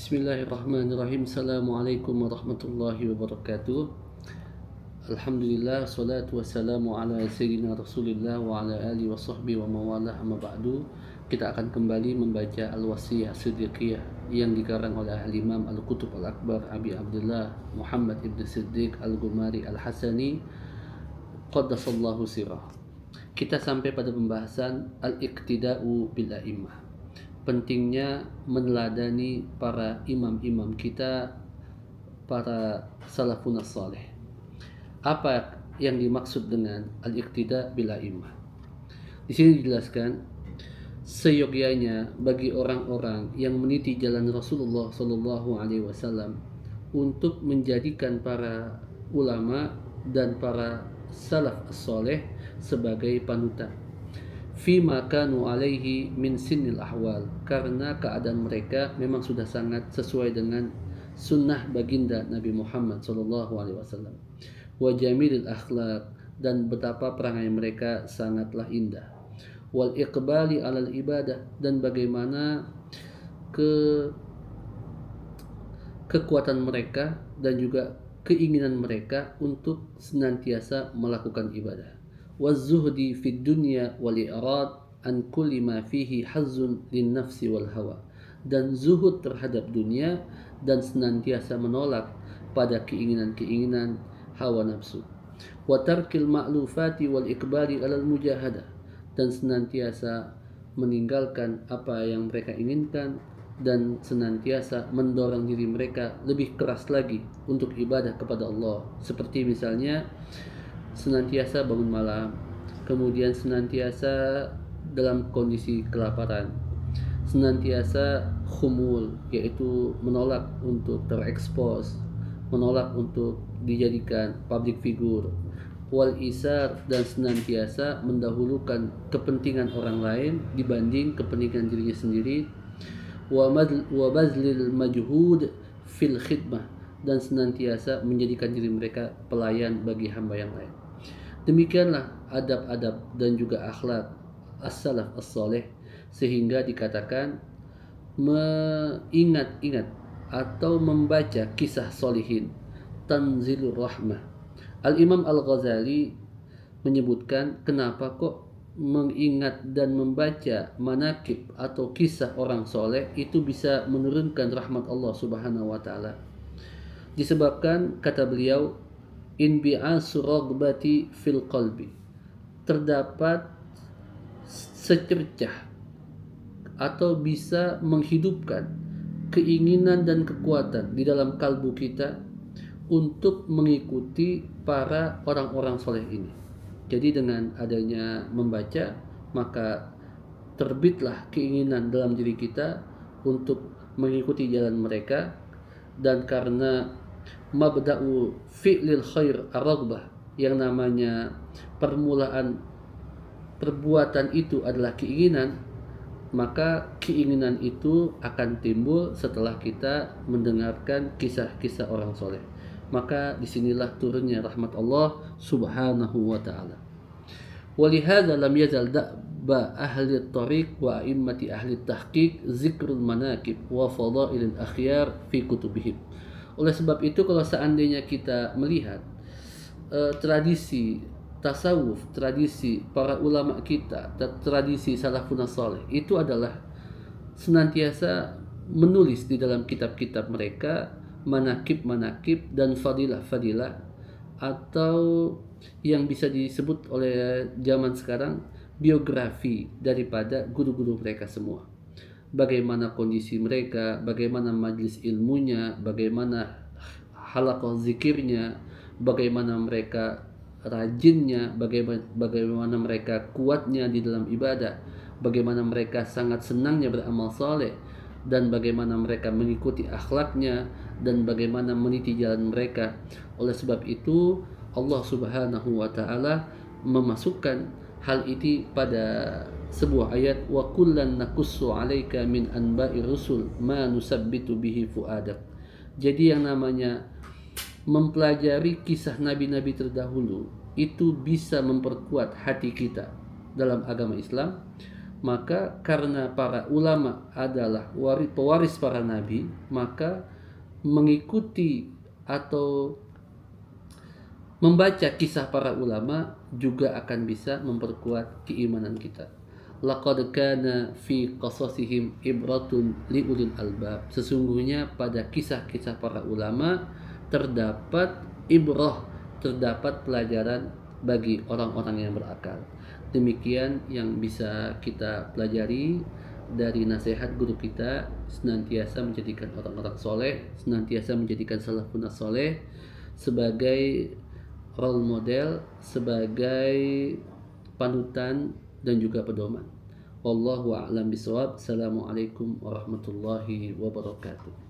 Bismillahirrahmanirrahim. Assalamualaikum warahmatullahi wabarakatuh. Alhamdulillah, salatu wassalamu ala sayyidina Rasulillah wa ala alihi wa sahbihi wa mawalah, amma ba'du. Kita akan kembali membaca Al-Wasiyah Siddiqiyah yang dikarang oleh Al-Imam Al-Qutub Al-Akbar Abi Abdullah Muhammad ibn Siddiq Al-Gumari Al-Hasani Qaddasallahu sirah. Kita sampai pada pembahasan Al-Iqtida'u bil A'immah. Pentingnya meneladani para imam-imam kita, para salafun salih. Apa yang dimaksud dengan al-iqtida bil a'immah? Di sini dijelaskan seyogyanya bagi orang-orang yang meniti jalan Rasulullah sallallahu alaihi wasallam untuk menjadikan para ulama dan para salaf as-salih sebagai panutan fima kanu alaihi min sinnil ahwal, karena keadaan mereka memang sudah sangat sesuai dengan sunnah baginda Nabi Muhammad sallallahu alaihi wasallam, wa jamilil akhlaq, dan betapa perangai mereka sangatlah indah, wal iqbali alal ibadah, dan bagaimana kekuatan mereka dan juga keinginan mereka untuk senantiasa melakukan ibadah, waz-zuhdi fid dunya wal i'rad an kulli ma fihi hazzun lin nafsi wal hawa, dan zuhud terhadap dunia dan senantiasa menolak pada keinginan-keinginan hawa nafsu, wa tarkil ma'lufati wal iqbali alal mujahadah, dan senantiasa meninggalkan apa yang mereka inginkan dan senantiasa mendorong diri mereka lebih keras lagi untuk ibadah kepada Allah, seperti misalnya senantiasa bangun malam, kemudian senantiasa dalam kondisi kelaparan, senantiasa khumul, yaitu menolak untuk terekspos, menolak untuk dijadikan public figure, wal isar, dan senantiasa mendahulukan kepentingan orang lain dibanding kepentingan dirinya sendiri, wa bazlil majhud fil khidmah, dan senantiasa menjadikan diri mereka pelayan bagi hamba yang lain. Demikianlah adab-adab dan juga akhlak as-salaf as-salih, sehingga dikatakan mengingat-ingat atau membaca kisah solihin tanzilur rahmah. Al-Imam Al-Ghazali menyebutkan kenapa kok mengingat dan membaca manakib atau kisah orang soleh itu bisa menurunkan rahmat Allah subhanahu wa ta'ala. Disebabkan, kata beliau, inbi'asu ragbati fil qalbi, terdapat secercah atau bisa menghidupkan keinginan dan kekuatan di dalam kalbu kita untuk mengikuti para orang-orang soleh ini. Jadi dengan adanya membaca, maka terbitlah keinginan dalam diri kita untuk mengikuti jalan mereka, dan karena mabda'u fi'lil khair ar-raghbah, yang namanya permulaan perbuatan itu adalah keinginan, maka keinginan itu akan timbul setelah kita mendengarkan kisah-kisah orang soleh. Maka disinilah turunnya rahmat Allah subhanahu wa ta'ala. Walihada lam yazal da'ba ahli tariq wa a'immati ahli tahqiq zikrul manakib wa fadailil akhyar fi kutubihim. Oleh sebab itu, kalau seandainya kita melihat tradisi tasawuf, tradisi para ulama kita, tradisi salafun salih, itu adalah senantiasa menulis di dalam kitab-kitab mereka manakib-manakib dan fadilah-fadilah, atau yang bisa disebut oleh zaman sekarang biografi daripada guru-guru mereka semua. Bagaimana kondisi mereka, bagaimana majlis ilmunya, bagaimana halaqah zikirnya, bagaimana mereka rajinnya, bagaimana mereka kuatnya di dalam ibadah, bagaimana mereka sangat senangnya beramal saleh, dan bagaimana mereka mengikuti akhlaknya, dan bagaimana meniti jalan mereka. Oleh sebab itu, Allah subhanahu wa ta'ala memasukkan hal ini pada sebuah ayat, wa kullan naqussu 'alaika min anba'i rusul ma nusabbitu bihi fuadak. Jadi yang namanya mempelajari kisah nabi-nabi terdahulu itu bisa memperkuat hati kita dalam agama Islam, Maka karena para ulama adalah pewaris para nabi, maka mengikuti atau membaca kisah para ulama juga akan bisa memperkuat keimanan kita. Laqad kana fi qasasihim ibratun liulil albab. Sesungguhnya pada kisah-kisah para ulama terdapat ibrah, terdapat pelajaran bagi orang-orang yang berakal. Demikian yang bisa kita pelajari dari nasihat guru kita, senantiasa menjadikan orang-orang soleh, senantiasa menjadikan salafun soleh sebagai role model, sebagai panutan dan juga pedoman. Wallahu a'lam bishawab. Assalamualaikum warahmatullahi wabarakatuh.